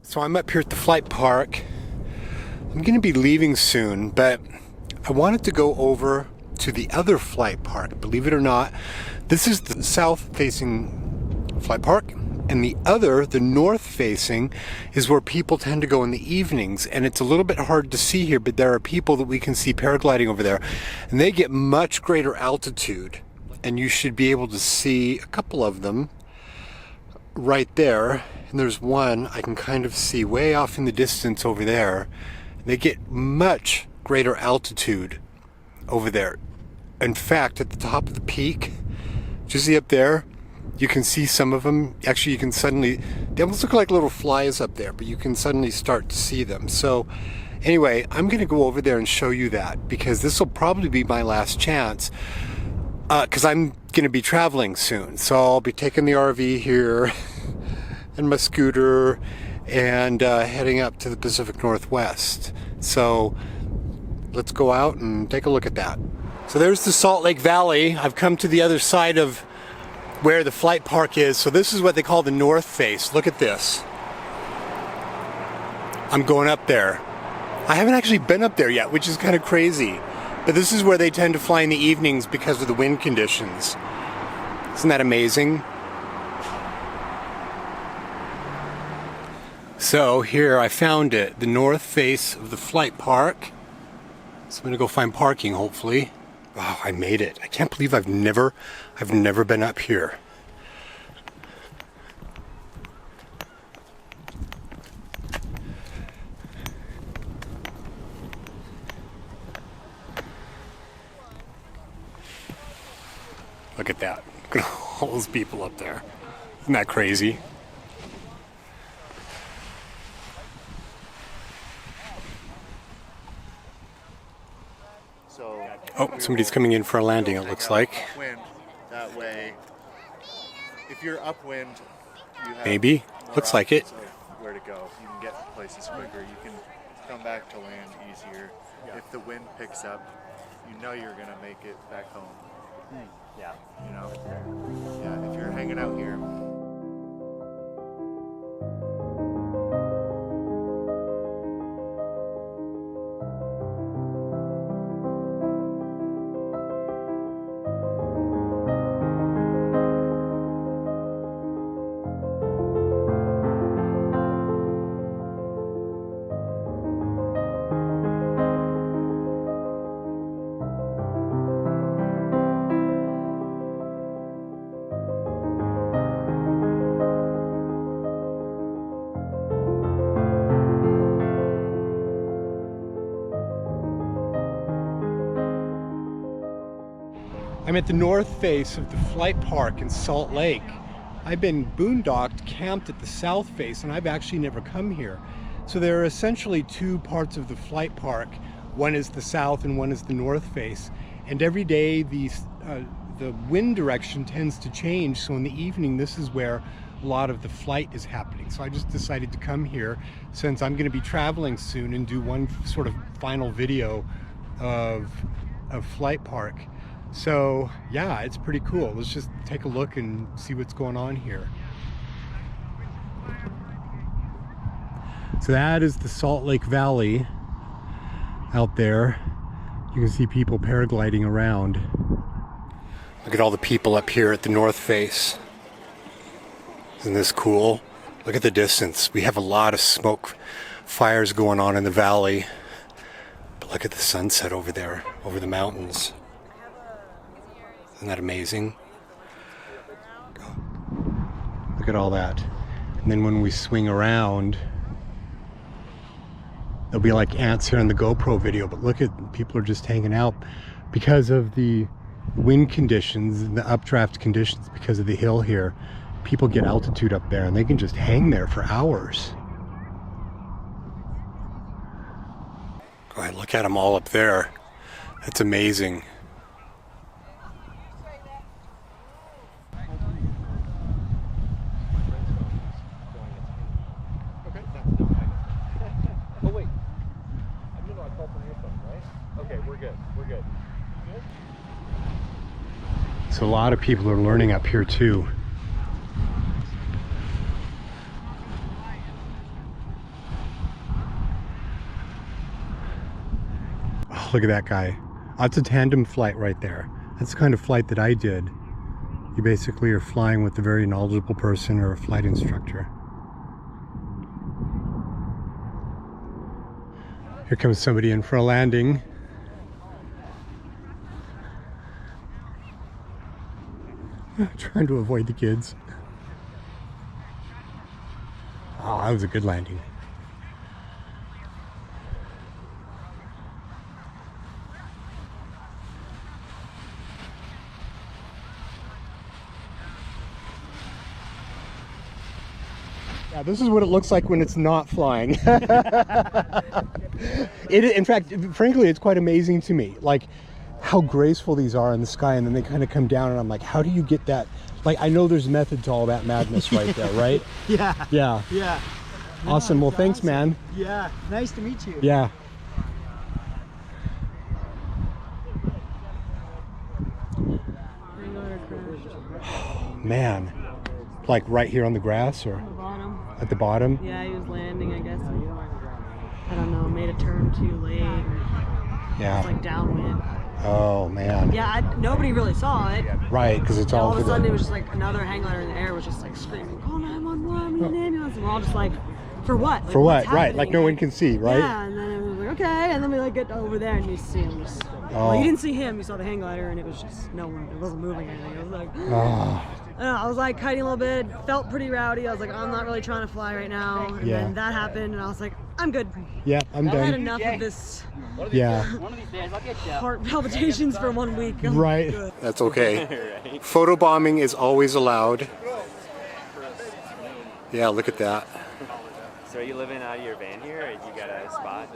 So I'm up here at the flight park. I'm going to be leaving soon, but I wanted to go over to the other flight park. Believe it or not, this is the south-facing flight park, and the other, the north-facing, is where people tend to go in the evenings. And it's a little bit hard to see here, but there are people that we can see paragliding over there, and they get much greater altitude. And you should be able to see a couple of them right there. And there's one I can kind of see way off in the distance over there. They get much greater altitude over there. In fact, at the top of the peak, just see up there, you can see some of them. Actually, you can suddenly, they almost look like little flies up there, but you can suddenly start to see them. So anyway, I'm going to go over there and show you that, because this will probably be my last chance, because I'm going to be traveling soon. So I'll be taking the RV here and my scooter and heading up to the Pacific Northwest. So let's go out and take a look at that. So there's the Salt Lake Valley. I've come to the other side of where the flight park is. So this is what they call the north face. Look at this. I'm going up there. I haven't actually been up there yet, which is kind of crazy. But this is where they tend to fly in the evenings because of the wind conditions. Isn't that amazing? So here I found it, the north face of the flight park. So I'm gonna go find parking, hopefully. Wow, I made it. I can't believe I've never been up here. Look at that. Look at all those people up there. Isn't that crazy? Oh, somebody's coming in for a landing, it looks like. Upwind, that way, if you're upwind, you have maybe. Looks like it. Where to go. You can get places quicker. You can come back to land easier. Yeah. If the wind picks up, you know you're going to make it back home. Yeah. You know? Yeah, if you're hanging out here. I'm at the north face of the flight park in Salt Lake. I've been boondocked, camped at the south face, and I've actually never come here. So there are essentially two parts of the flight park. One is the south and one is the north face. And every day the wind direction tends to change. So in the evening, this is where a lot of the flight is happening. So I just decided to come here since I'm going to be traveling soon and do one sort of final video of flight park. So yeah, it's pretty cool. Let's just take a look and see what's going on here. So that is the Salt Lake Valley out there. You can see people paragliding around. Look at all the people up here at the north face. Isn't this cool? Look at the distance. We have a lot of smoke fires going on in the valley. But look at the sunset over there, over the mountains. Isn't that amazing? Look at all that. And then when we swing around, there'll be like ants here in the GoPro video, but look at, people are just hanging out because of the wind conditions and the updraft conditions. Because of the hill here, people get altitude up there and they can just hang there for hours. Go ahead, look at them all up there. That's amazing. So a lot of people are learning up here too. Look at that guy. That's a tandem flight right there. That's the kind of flight that I did. You basically are flying with a very knowledgeable person or a flight instructor. Here comes somebody in for a landing. Trying to avoid the kids. Oh, that was a good landing. Yeah, this is what it looks like when it's not flying. In fact, frankly, it's quite amazing to me, like how graceful these are in the sky, and then they kind of come down, and I'm like, how do you get that? Like, I know there's method to all that madness right there, right? Yeah. Yeah. Yeah. Awesome. No, well, thanks, awesome. man. Yeah. Nice to meet you. Yeah. Man, like right here on the grass or On the bottom. at the bottom? Yeah, he was landing, I guess. I don't know, made a turn too late. Yeah. It's like downwind. Oh man. Yeah, nobody really saw it. Right, because it's all All of to a sudden, the... it was just like another hang glider in the air was just like screaming, "Call 911, we need an ambulance!" And we're all just like, "For what? Like, For what? what's Right, like happening?" no one can see, right? Yeah, and then it was like, okay, and then we like get over there and you see him just. Oh. Well, you didn't see him. You saw the hang glider, and it was just no one. It wasn't moving or anything. I was like, Oh. I don't know, I was like kiting a little bit, felt pretty rowdy. I was like, I'm not really trying to fly right now. And Yeah. then that happened, and I was like, I'm good. Yeah, I'm I've had done. enough of this Yeah. heart palpitations for 1 week. I'm Right. good. That's okay. Photobombing is always allowed. Yeah, look at that. So are you living out of your van here, or you got a spot?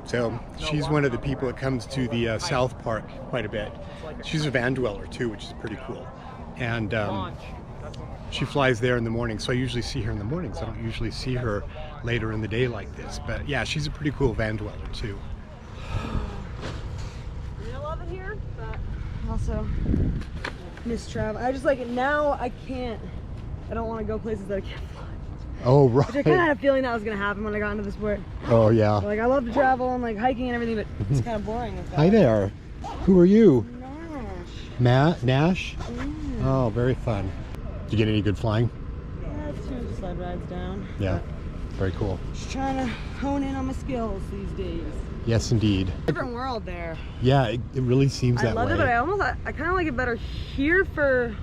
So she's one of the people that comes to the South Park quite a bit. She's a van dweller too, which is pretty cool. And she flies there in the morning, so I usually see her in the mornings. I don't usually see her later in the day like this. But yeah, she's a pretty cool van dweller too. I love it here, but also miss travel. I just like now I can't. I don't want to go places that I can't fly. Oh, Which I kind of right. had a feeling that was gonna happen when I got into the sport. Oh, yeah. Like I love to travel and like hiking and everything, but it's kind of boring. With that. Hi there. Who are you? Gosh. Matt? Nash? Oh, very fun. Did you get any good flying? Yeah, 2 sled rides down. Yeah. Very cool. Just trying to hone in on my skills these days. Yes, indeed. Different world there. Yeah, it really seems that I love way. it, but I kind of like it better here for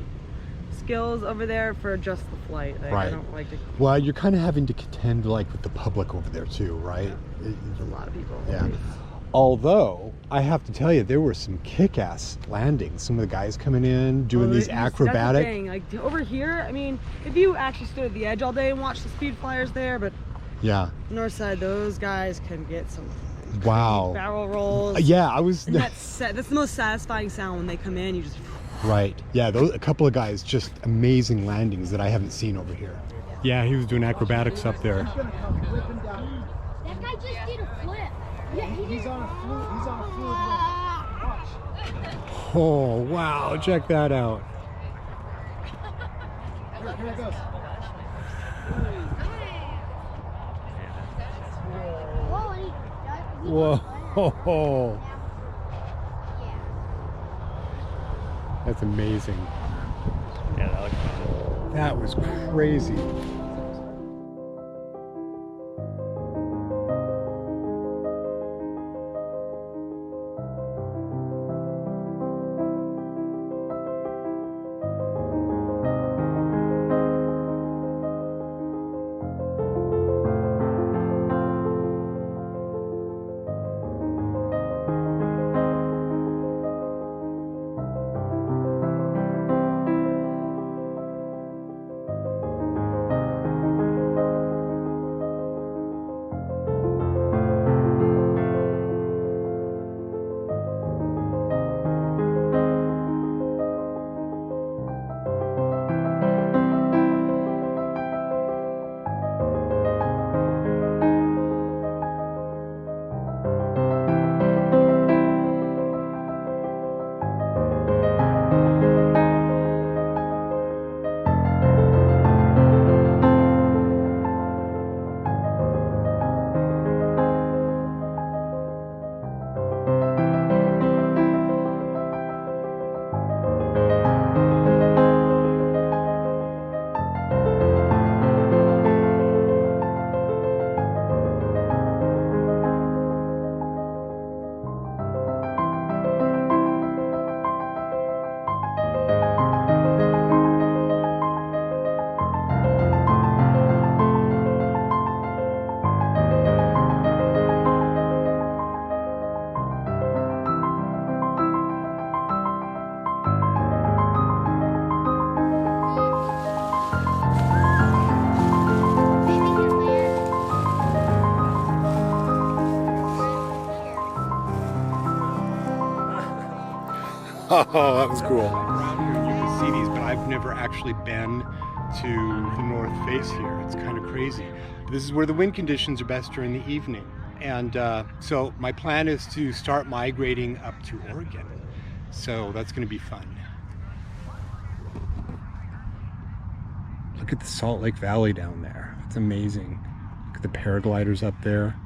skills, over there for just the flight. Like, Right. I don't like to. Well, you're kind of having to contend like with the public over there too, right? There's a lot of people. Yeah. Although, I have to tell you, there were some kick-ass landings. Some of the guys coming in, doing these That's acrobatic. the thing. Like over here, I mean, if you actually stood at the edge all day and watched the speed flyers there, but Yeah. north side, those guys can get some Wow. barrel rolls. Yeah, I was... And that's the most satisfying sound when they come in. You just. Right. Yeah, a couple of guys, just amazing landings that I haven't seen over here. Yeah, he was doing acrobatics up there. That guy just did a flip. Yeah, he's on a flute. He's on a flute. Watch. Oh, wow. Check that out. Here it goes. Whoa. That's amazing. Yeah, that looks fun. That was crazy. Oh, that was cool. Around here you can see these, but I've never actually been to the north face here. It's kind of crazy. This is where the wind conditions are best during the evening. And so my plan is to start migrating up to Oregon. So that's going to be fun. Look at the Salt Lake Valley down there. It's amazing. Look at the paragliders up there.